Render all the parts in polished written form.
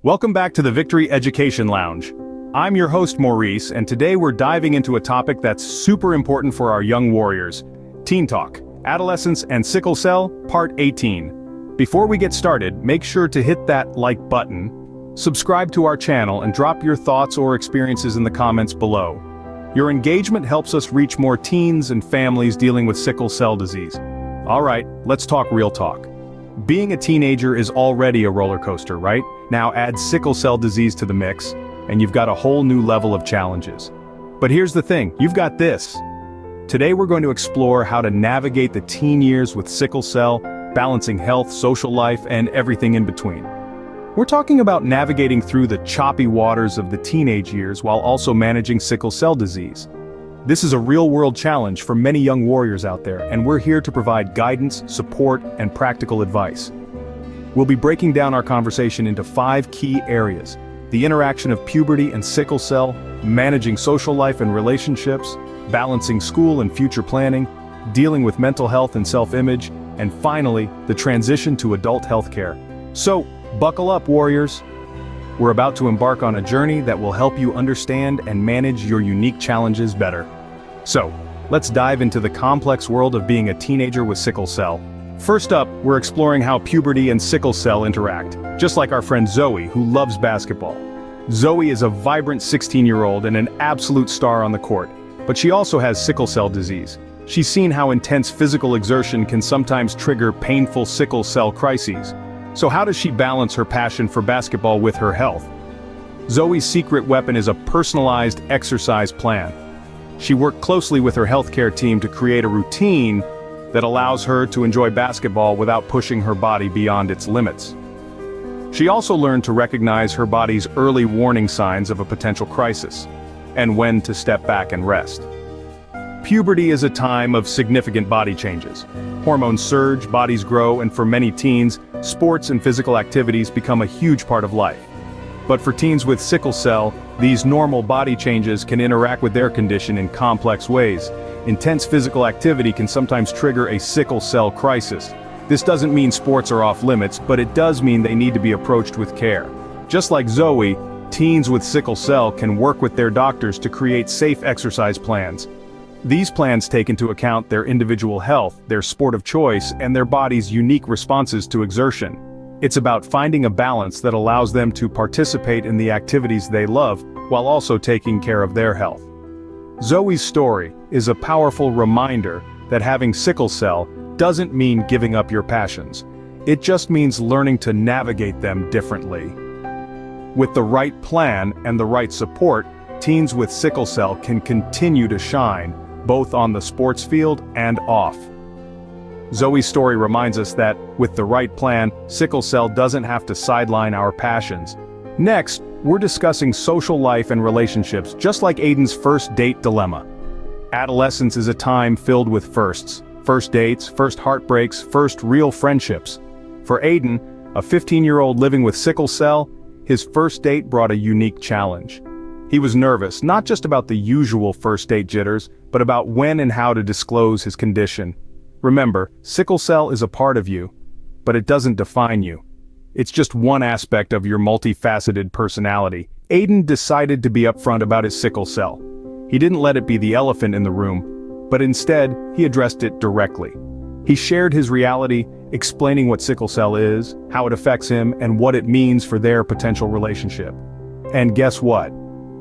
Welcome back to the Victory Education Lounge. I'm your host Maurice, and today we're diving into a topic that's super important for our young warriors. Teen Talk, Adolescence and Sickle Cell, Part 18. Before we get started, make sure to hit that like button, subscribe to our channel, and drop your thoughts or experiences in the comments below. Your engagement helps us reach more teens and families dealing with sickle cell disease. Alright, let's talk real talk. Being a teenager is already a roller coaster, right? Now add sickle cell disease to the mix, and you've got a whole new level of challenges. But here's the thing, you've got this. Today we're going to explore how to navigate the teen years with sickle cell, balancing health, social life, and everything in between. We're talking about navigating through the choppy waters of the teenage years while also managing sickle cell disease. This is a real-world challenge for many young warriors out there, and we're here to provide guidance, support, and practical advice. We'll be breaking down our conversation into 5 key areas: the interaction of puberty and sickle cell, managing social life and relationships, balancing school and future planning, dealing with mental health and self-image, and finally, the transition to adult healthcare. So, buckle up, warriors. We're about to embark on a journey that will help you understand and manage your unique challenges better. So, let's dive into the complex world of being a teenager with sickle cell. First up, we're exploring how puberty and sickle cell interact, just like our friend Zoe, who loves basketball. Zoe is a vibrant 16-year-old and an absolute star on the court, but she also has sickle cell disease. She's seen how intense physical exertion can sometimes trigger painful sickle cell crises. So how does she balance her passion for basketball with her health? Zoe's secret weapon is a personalized exercise plan. She worked closely with her healthcare team to create a routine that allows her to enjoy basketball without pushing her body beyond its limits. She also learned to recognize her body's early warning signs of a potential crisis, and when to step back and rest. Puberty is a time of significant body changes. Hormones surge, bodies grow, and for many teens, sports and physical activities become a huge part of life. But for teens with sickle cell, these normal body changes can interact with their condition in complex ways. Intense physical activity can sometimes trigger a sickle cell crisis. This doesn't mean sports are off limits, but it does mean they need to be approached with care. Just like Zoe, teens with sickle cell can work with their doctors to create safe exercise plans. These plans take into account their individual health, their sport of choice, and their body's unique responses to exertion. It's about finding a balance that allows them to participate in the activities they love, while also taking care of their health. Zoe's story is a powerful reminder that having sickle cell doesn't mean giving up your passions. It just means learning to navigate them differently. With the right plan and the right support, teens with sickle cell can continue to shine, both on the sports field and off. Zoe's story reminds us that, with the right plan, sickle cell doesn't have to sideline our passions. Next, we're discussing social life and relationships, just like Aiden's first date dilemma. Adolescence is a time filled with firsts. First dates, first heartbreaks, first real friendships. For Aiden, a 15-year-old living with sickle cell, his first date brought a unique challenge. He was nervous, not just about the usual first date jitters, but about when and how to disclose his condition. Remember, sickle cell is a part of you, but it doesn't define you. It's just one aspect of your multifaceted personality. Aiden decided to be upfront about his sickle cell. He didn't let it be the elephant in the room, but instead, he addressed it directly. He shared his reality, explaining what sickle cell is, how it affects him, and what it means for their potential relationship. And guess what?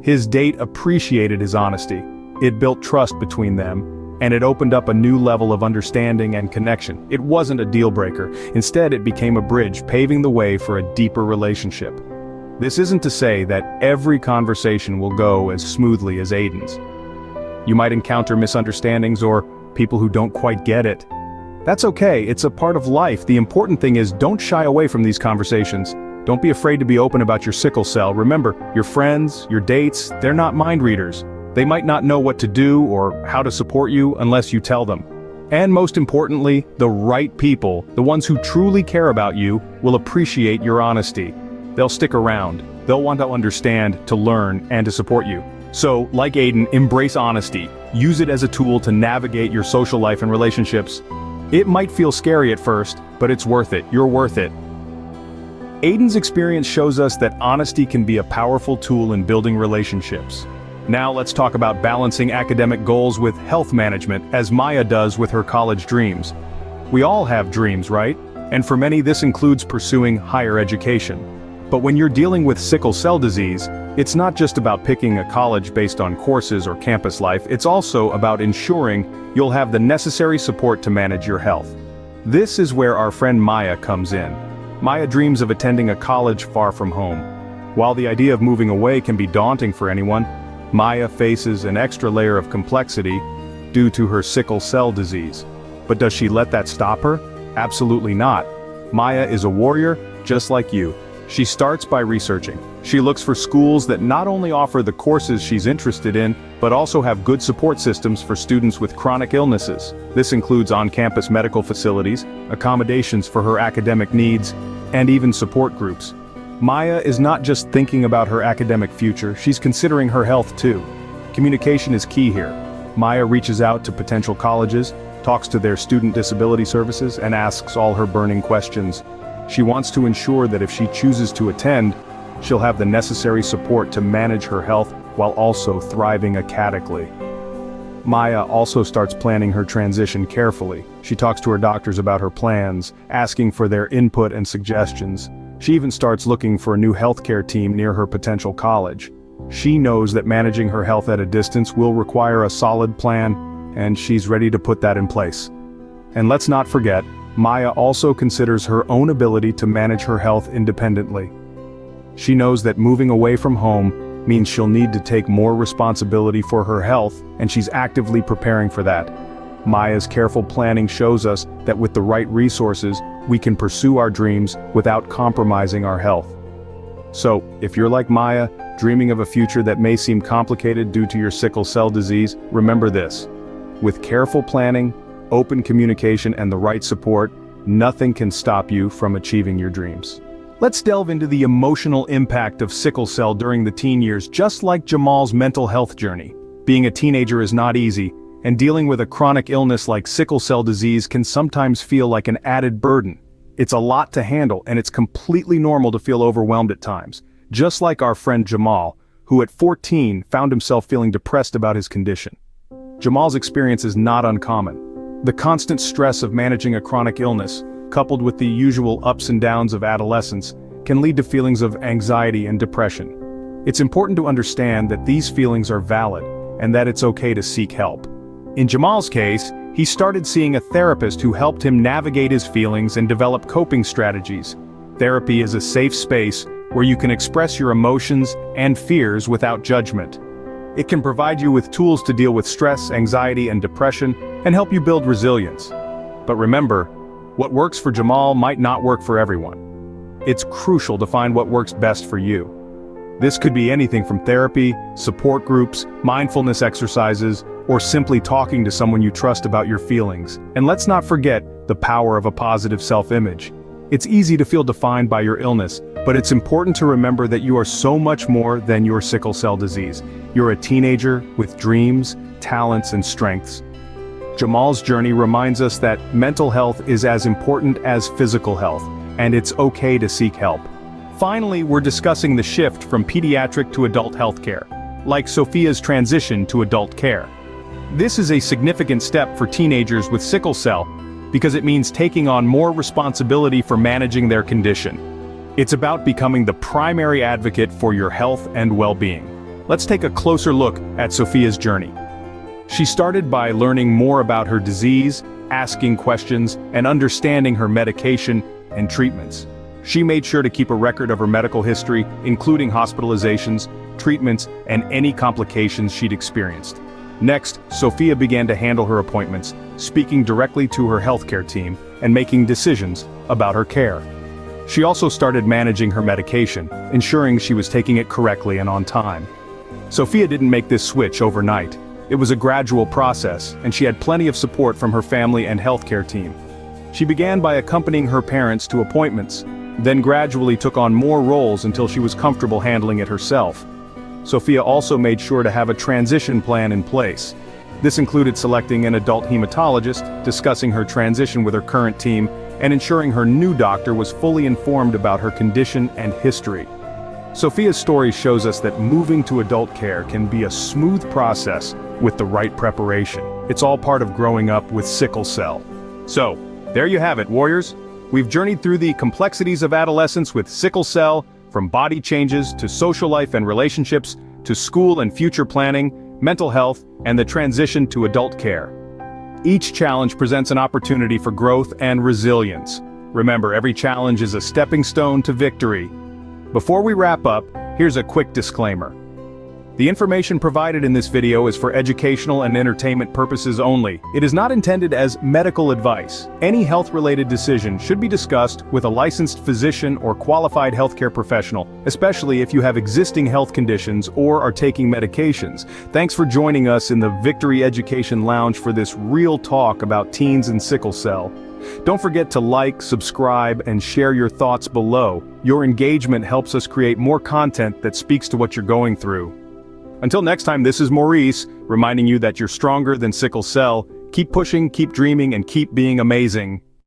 His date appreciated his honesty. It built trust between them, and it opened up a new level of understanding and connection. It wasn't a deal breaker. Instead, it became a bridge, paving the way for a deeper relationship. This isn't to say that every conversation will go as smoothly as Aiden's. You might encounter misunderstandings or people who don't quite get it. That's okay, it's a part of life. The important thing is, don't shy away from these conversations. Don't be afraid to be open about your sickle cell. Remember, your friends, your dates, they're not mind readers. They might not know what to do or how to support you unless you tell them. And most importantly, the right people, the ones who truly care about you, will appreciate your honesty. They'll stick around. They'll want to understand, to learn, and to support you. So, like Aiden, embrace honesty. Use it as a tool to navigate your social life and relationships. It might feel scary at first, but it's worth it. You're worth it. Aiden's experience shows us that honesty can be a powerful tool in building relationships. Now let's talk about balancing academic goals with health management, as Maya does with her college dreams. We all have dreams, right? And for many this includes pursuing higher education. But when you're dealing with sickle cell disease, it's not just about picking a college based on courses or campus life, it's also about ensuring you'll have the necessary support to manage your health. This is where our friend Maya comes in. Maya dreams of attending a college far from home. While the idea of moving away can be daunting for anyone, Maya faces an extra layer of complexity due to her sickle cell disease. But does she let that stop her? Absolutely not. Maya is a warrior, just like you. She starts by researching. She looks for schools that not only offer the courses she's interested in, but also have good support systems for students with chronic illnesses. This includes on-campus medical facilities, accommodations for her academic needs, and even support groups. Maya is not just thinking about her academic future, she's considering her health too. Communication is key here. Maya reaches out to potential colleges, talks to their student disability services, and asks all her burning questions. She wants to ensure that if she chooses to attend, she'll have the necessary support to manage her health while also thriving academically. Maya also starts planning her transition carefully. She talks to her doctors about her plans, asking for their input and suggestions. She even starts looking for a new healthcare team near her potential college. She knows that managing her health at a distance will require a solid plan, and she's ready to put that in place. And let's not forget, Maya also considers her own ability to manage her health independently. She knows that moving away from home means she'll need to take more responsibility for her health, and she's actively preparing for that. Maya's careful planning shows us that with the right resources, we can pursue our dreams without compromising our health. So, if you're like Maya, dreaming of a future that may seem complicated due to your sickle cell disease, remember this. With careful planning, open communication, and the right support, nothing can stop you from achieving your dreams. Let's delve into the emotional impact of sickle cell during the teen years, just like Jamal's mental health journey. Being a teenager is not easy, and dealing with a chronic illness like sickle cell disease can sometimes feel like an added burden. It's a lot to handle, and it's completely normal to feel overwhelmed at times, just like our friend Jamal, who at 14 found himself feeling depressed about his condition. Jamal's experience is not uncommon. The constant stress of managing a chronic illness, coupled with the usual ups and downs of adolescence, can lead to feelings of anxiety and depression. It's important to understand that these feelings are valid, and that it's okay to seek help. In Jamal's case, he started seeing a therapist who helped him navigate his feelings and develop coping strategies. Therapy is a safe space where you can express your emotions and fears without judgment. It can provide you with tools to deal with stress, anxiety, and depression, and help you build resilience. But remember, what works for Jamal might not work for everyone. It's crucial to find what works best for you. This could be anything from therapy, support groups, mindfulness exercises, or simply talking to someone you trust about your feelings. And let's not forget the power of a positive self-image. It's easy to feel defined by your illness, but it's important to remember that you are so much more than your sickle cell disease. You're a teenager with dreams, talents, and strengths. Jamal's journey reminds us that mental health is as important as physical health, and it's okay to seek help. Finally, we're discussing the shift from pediatric to adult healthcare, like Sophia's transition to adult care. This is a significant step for teenagers with sickle cell, because it means taking on more responsibility for managing their condition. It's about becoming the primary advocate for your health and well-being. Let's take a closer look at Sophia's journey. She started by learning more about her disease, asking questions, and understanding her medication and treatments. She made sure to keep a record of her medical history, including hospitalizations, treatments, and any complications she'd experienced. Next, Sophia began to handle her appointments, speaking directly to her healthcare team and making decisions about her care. She also started managing her medication, ensuring she was taking it correctly and on time. Sophia didn't make this switch overnight. It was a gradual process, and she had plenty of support from her family and healthcare team. She began by accompanying her parents to appointments, then gradually took on more roles until she was comfortable handling it herself. Sophia also made sure to have a transition plan in place. This included selecting an adult hematologist, discussing her transition with her current team, and ensuring her new doctor was fully informed about her condition and history. Sophia's story shows us that moving to adult care can be a smooth process with the right preparation. It's all part of growing up with sickle cell. So, there you have it, warriors. We've journeyed through the complexities of adolescence with sickle cell, from body changes to social life and relationships, to school and future planning, mental health, and the transition to adult care. Each challenge presents an opportunity for growth and resilience. Remember, every challenge is a stepping stone to victory. Before we wrap up, here's a quick disclaimer. The information provided in this video is for educational and entertainment purposes only. It is not intended as medical advice. Any health-related decision should be discussed with a licensed physician or qualified healthcare professional, especially if you have existing health conditions or are taking medications. Thanks for joining us in the Victory Education Lounge for this real talk about teens and sickle cell. Don't forget to like, subscribe, and share your thoughts below. Your engagement helps us create more content that speaks to what you're going through. Until next time, this is Maurice, reminding you that you're stronger than sickle cell. Keep pushing, keep dreaming, and keep being amazing.